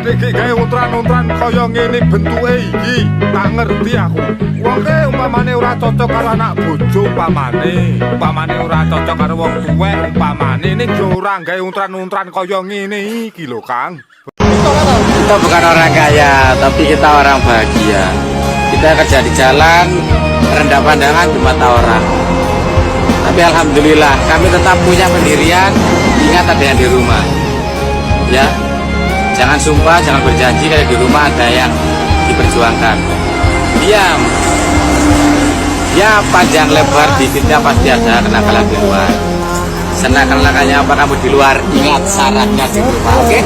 iki gawe untran-untran kaya ngene bentuke iki. Tak ngerti aku. Wong e umpamane ora cocok karo anak bojo umpamane ora cocok karo wong tuwek umpamane ning yo ora gawe untran-untran kaya ngene iki lho, Kang. Kita bukan orang kaya, tapi kita orang bahagia. Kita kerja di jalan, rendah pandangan di mata orang. Tapi alhamdulillah, kami tetap punya pendirian. Ingat ada yang di rumah. Ya, jangan sumpah, jangan berjanji kalau di rumah ada yang diperjuangkan. Diam. Ya, panjang lebar dikitnya pasti ada kenakalan di luar. Senakal-nakalnya apa kamu di luar, ingat syaratnya di rumah, oke?